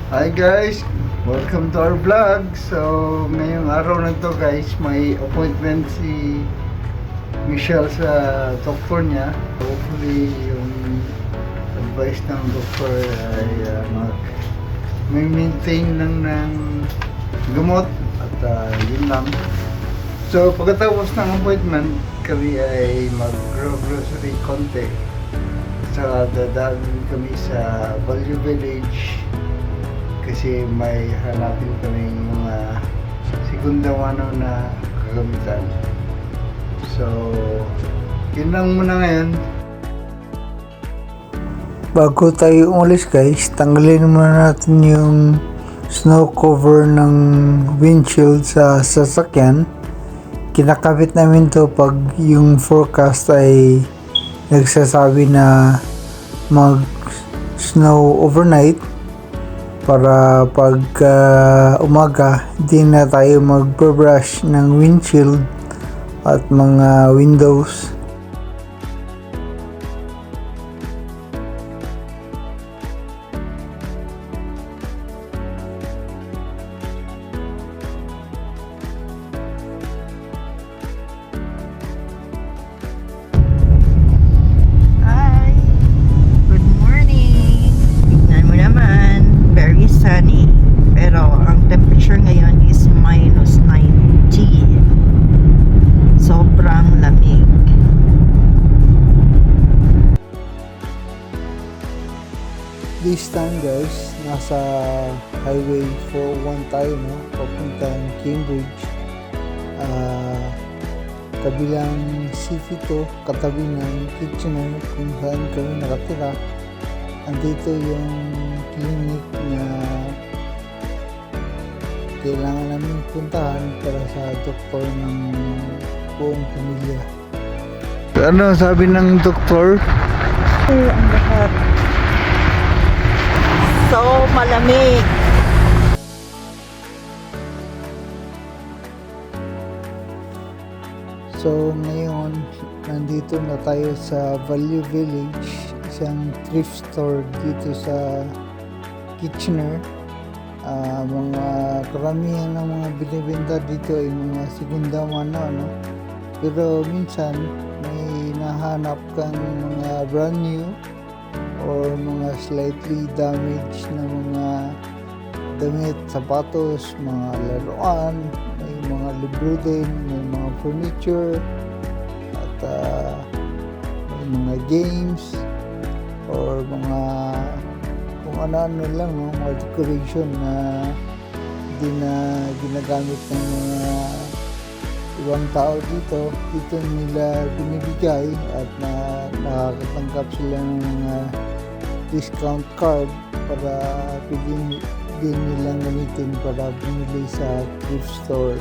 Hi guys! Welcome to our vlog. So, ngayong araw na to guys, may appointment si Michelle sa doktor niya. Hopefully, yung advice ng doktor ay may maintain lang ng gamot at yun lang. So, pagkatapos ng appointment, kami ay mag-grocery konti. Saka dadaan kami sa Value Village kasi may hanapin kami mga segundang na kagamitan. So, yun lang muna ngayon. Bago tayo umalis guys, tanggalin muna natin yung snow cover ng windshield sa sasakyan. Kinakabit namin to pag yung forecast ay nagsasabi na mag snow overnight, para pag umaga hindi na tayo mag-brush ng windshield at mga windows. Hi! Good morning! Tignan mo naman, very sunny. Pero ang temperature ngayon is minus 19. Sobrang lamig. This time guys, nasa highway 401 tayo, no? Papuntang Cambridge. Kabilang city to, katabi ng Kitchener kung saan kami nakatira. Andito yung clinic na kailangan namin puntahan para sa doktor ng buong pamilya. Ano sabi ng doktor? Ang lahat. So malamig. So ngayon, nandito na tayo sa Value Village, isang thrift store dito sa Kitchener. Mga karamihan ng mga binibenta dito ay mga segunda mano, no? Pero minsan may nahanap kang mga brand new or mga slightly damaged na mga damit, sapatos, mga laruan, may mga libro din, may mga furniture, at may mga games or mga kung ano-ano lang, no? Mga decoration na hindi na ginagamit ng mga ibang tao dito nila binibigay, at nakakatanggap sila ng mga discount card para pwede din nilang gamitin para bumili sa thrift store.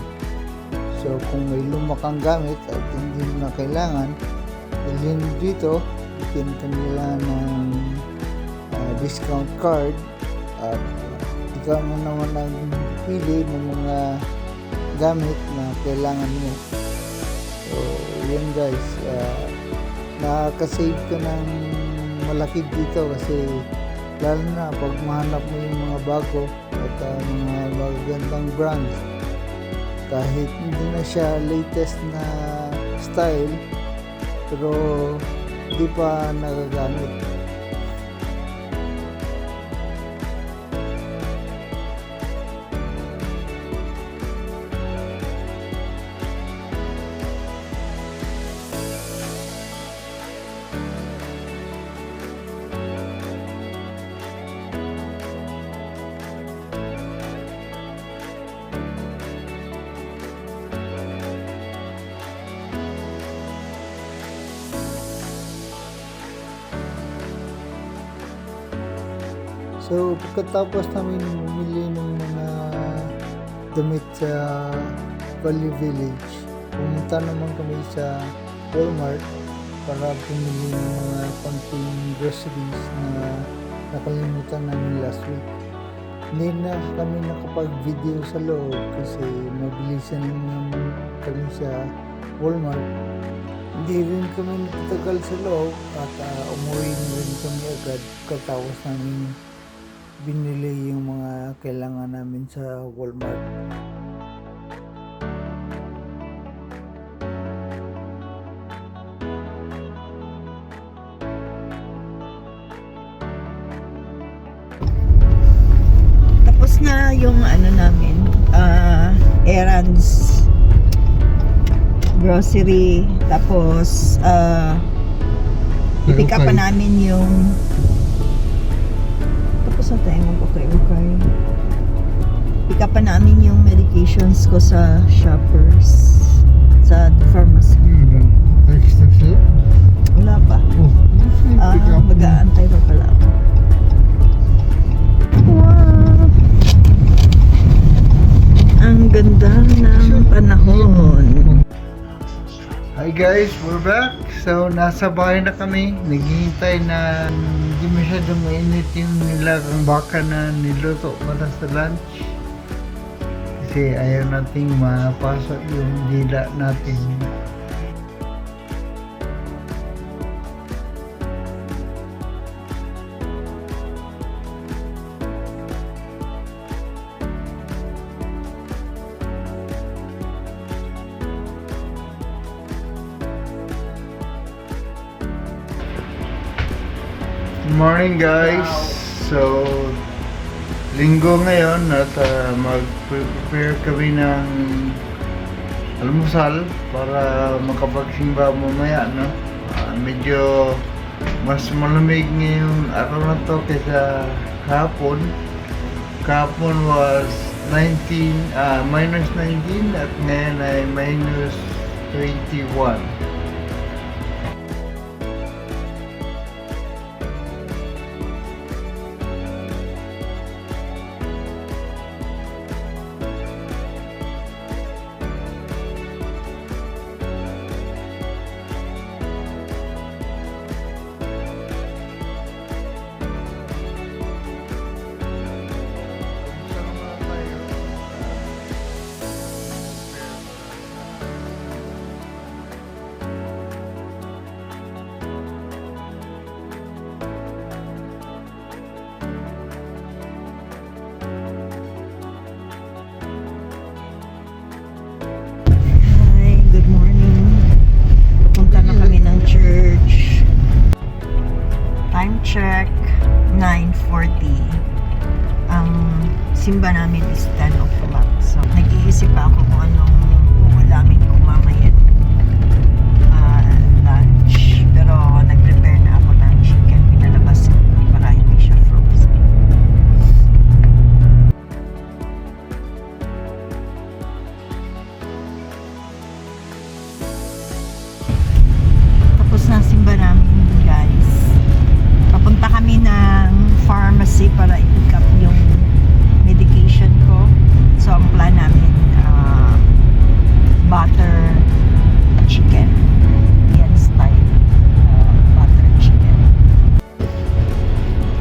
So kung may lumakang gamit at hindi mo na kailangan, ilin dito, bigyan kanila ng discount card, at ikaw mo naman ang pili ng mga gamit na kailangan mo. So yun guys, nakaka-save ka ng malaki dito kasi lalo na pag mahanap mo yung mga bago at mga magagandang brand, kahit hindi na siya latest na style pero hindi pa nagagamit. So pagkatapos namin bumili ng mga damit sa Value Village, pumunta naman kami sa Walmart para bumili ng mga konting groceries na nakalimutan namin last week. Hindi na kami nakapag-video sa loob kasi mabilisan naman kami sa Walmart. Hindi rin kami nagtagal sa loob at umuwi rin kami agad katapos namin binili yung mga kailangan namin sa Walmart. Tapos na yung ano namin, errands, grocery, tapos i-pick up pa namin yung tapos na tayo mag-okay. Pick up pa namin yung medications ko sa Shoppers, sa pharmacy. Next to see? Wala pa. Oh, pick up. Mag-aantay pa pala ako. Wow! Ang ganda ng panahon. Hi guys, we're back. So, nasa bahay na kami. Naghihintay na hindi masyadong mainit yung nilagang baka na niluto para sa lunch. Kasi ayaw nating mapasok yung dila natin. Good morning guys. So, linggo ngayon at mag-prepare kami ng almusal para makapagsimba mamaya, no? Medyo mas malamig ngayong araw na to kaysa kahapon. Kahapon was minus 19 at ngayon ay minus 21. Hi, good morning. Pupunta na kami ng church. Time check, 9:40. Ang simba namin is 10 o'clock. So, nag-iisip pa ako kung anong uulamin ko mamaya lunch. Pero nag-prepare na ako ng chicken. Pinalabas ko para hindi siya frozen. Tapos na simba namin guys. Papunta kami ng pharmacy para i-pick up yung medication ko. So ang plan namin butter chicken. Yan style. Butter chicken.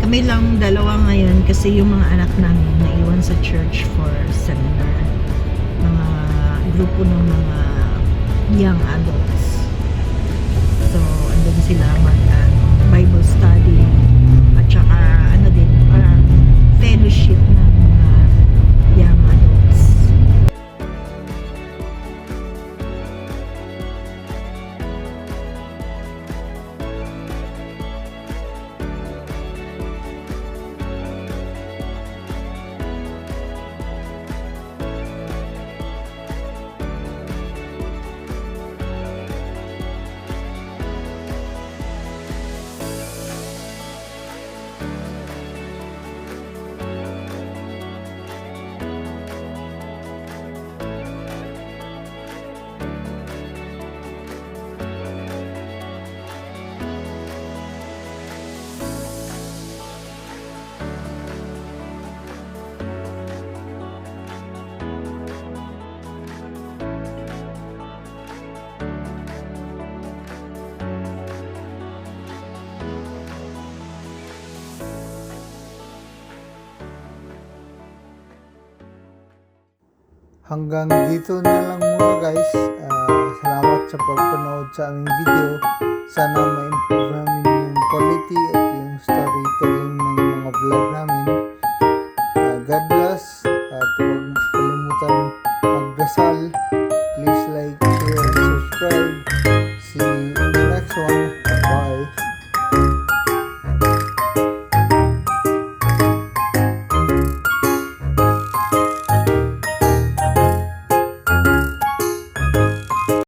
Kami lang dalawa ngayon kasi yung mga anak namin naiwan sa church for seminar. Mga grupo ng mga young adults. So, andun sila Bible study at saka ano din, parang fellowship ng mga young adults. Hanggang dito na lang muna guys. Salamat sa pagpanood sa aming video. Sana ma-improve namin yung quality at yung storytelling ng mga vlog namin. God bless. Please like, share, and subscribe.